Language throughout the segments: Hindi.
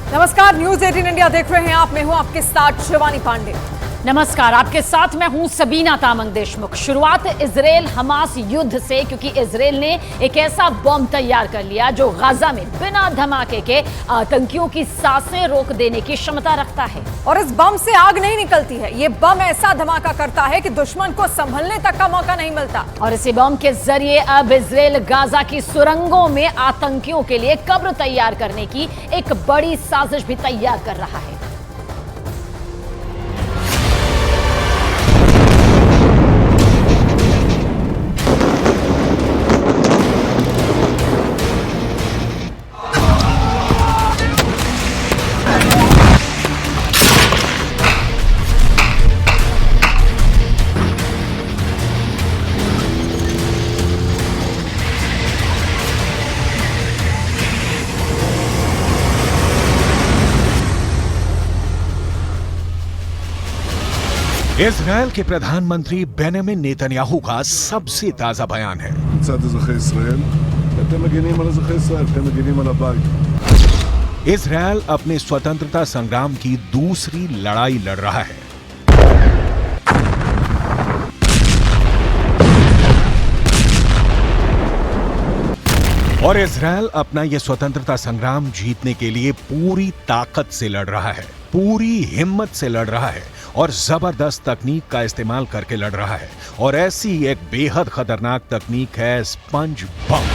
नमस्कार, न्यूज 18 इंडिया देख रहे हैं आप। मैं हूं आपके साथ शिवानी पांडे। नमस्कार, आपके साथ मैं हूं सबीना तामंग देशमुख। शुरुआत इजराइल हमास युद्ध से, क्योंकि इजराइल ने एक ऐसा बम तैयार कर लिया जो गाजा में बिना धमाके के आतंकियों की सांसें रोक देने की क्षमता रखता है। और इस बम से आग नहीं निकलती है, ये बम ऐसा धमाका करता है कि दुश्मन को संभलने तक का मौका नहीं मिलता। और इसी बम के जरिए अब इजराइल गाजा की सुरंगों में आतंकियों के लिए कब्र तैयार करने की एक बड़ी साजिश भी तैयार कर रहा है। इजरायल के प्रधानमंत्री बेंजामिन नेतन्याहू का सबसे ताजा बयान है। इजरायल अपने स्वतंत्रता संग्राम की दूसरी लड़ाई लड़ रहा है। और इजरायल अपना यह स्वतंत्रता संग्राम जीतने के लिए पूरी ताकत से लड़ रहा है, पूरी हिम्मत से लड़ रहा है और जबरदस्त तकनीक का इस्तेमाल करके लड़ रहा है। और ऐसी एक बेहद खतरनाक तकनीक है स्पंज बम।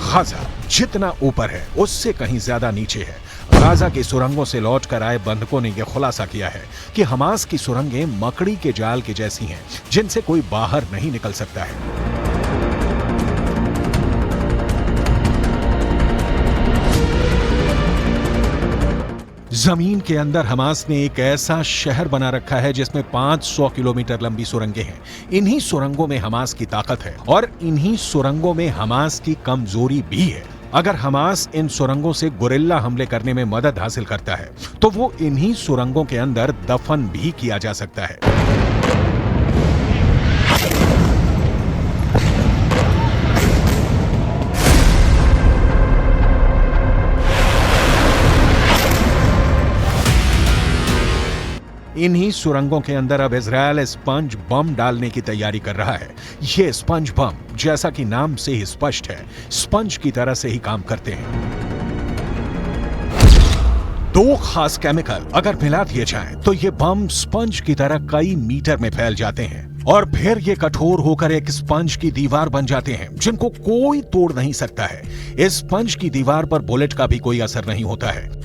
गाजा जितना ऊपर है उससे कहीं ज्यादा नीचे है। गाजा की सुरंगों से लौटकर आए बंधकों ने यह खुलासा किया है कि हमास की सुरंगें मकड़ी के जाल की जैसी हैं, जिनसे कोई बाहर नहीं निकल सकता है। जमीन के अंदर हमास ने एक ऐसा शहर बना रखा है जिसमें 500 किलोमीटर लंबी सुरंगें हैं। इन्हीं सुरंगों में हमास की ताकत है और इन्हीं सुरंगों में हमास की कमजोरी भी है। अगर हमास इन सुरंगों से गुरिल्ला हमले करने में मदद हासिल करता है तो वो इन्हीं सुरंगों के अंदर दफन भी किया जा सकता है। इन्हीं सुरंगों के अंदर अब इजरायल स्पंज बम डालने की तैयारी कर रहा है। ये स्पंज बम, जैसा कि नाम से ही स्पष्ट है, स्पंज की तरह से ही काम करते हैं। दो खास केमिकल अगर मिला दिए जाएं, तो ये बम स्पंज की तरह कई मीटर में फैल जाते हैं और फिर ये कठोर होकर एक स्पंज की दीवार बन जाते हैं जिनको कोई तोड़ नहीं सकता है। इस स्पंज की दीवार पर बुलेट का भी कोई असर नहीं होता है।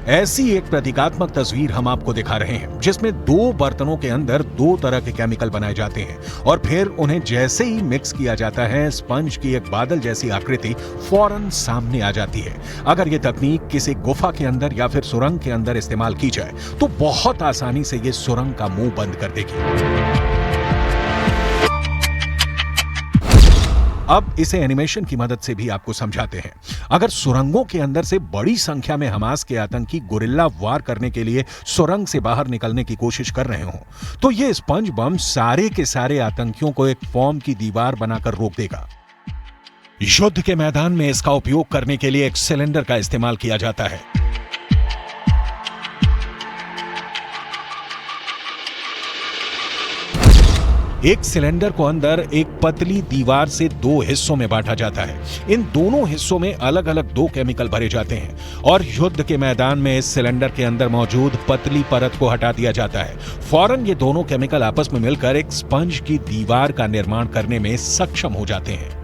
ऐसी एक प्रतीकात्मक तस्वीर हम आपको दिखा रहे हैं जिसमें दो बर्तनों के अंदर दो तरह के केमिकल बनाए जाते हैं और फिर उन्हें जैसे ही मिक्स किया जाता है, स्पंज की एक बादल जैसी आकृति फौरन सामने आ जाती है। अगर यह तकनीक किसी गुफा के अंदर या फिर सुरंग के अंदर इस्तेमाल की जाए तो बहुत आसानी से यह सुरंग का मुंह बंद कर देगी। अब इसे एनिमेशन की मदद से भी आपको समझाते हैं। अगर सुरंगों के अंदर से बड़ी संख्या में हमास के आतंकी गुरिल्ला वार करने के लिए सुरंग से बाहर निकलने की कोशिश कर रहे हो तो ये स्पंज बम सारे के सारे आतंकियों को एक फॉर्म की दीवार बनाकर रोक देगा। युद्ध के मैदान में इसका उपयोग करने के लिए एक सिलेंडर का इस्तेमाल किया जाता है। एक सिलेंडर को अंदर एक पतली दीवार से दो हिस्सों में बांटा जाता है। इन दोनों हिस्सों में अलग अलग दो केमिकल भरे जाते हैं और युद्ध के मैदान में इस सिलेंडर के अंदर मौजूद पतली परत को हटा दिया जाता है। फौरन ये दोनों केमिकल आपस में मिलकर एक स्पंज की दीवार का निर्माण करने में सक्षम हो जाते हैं।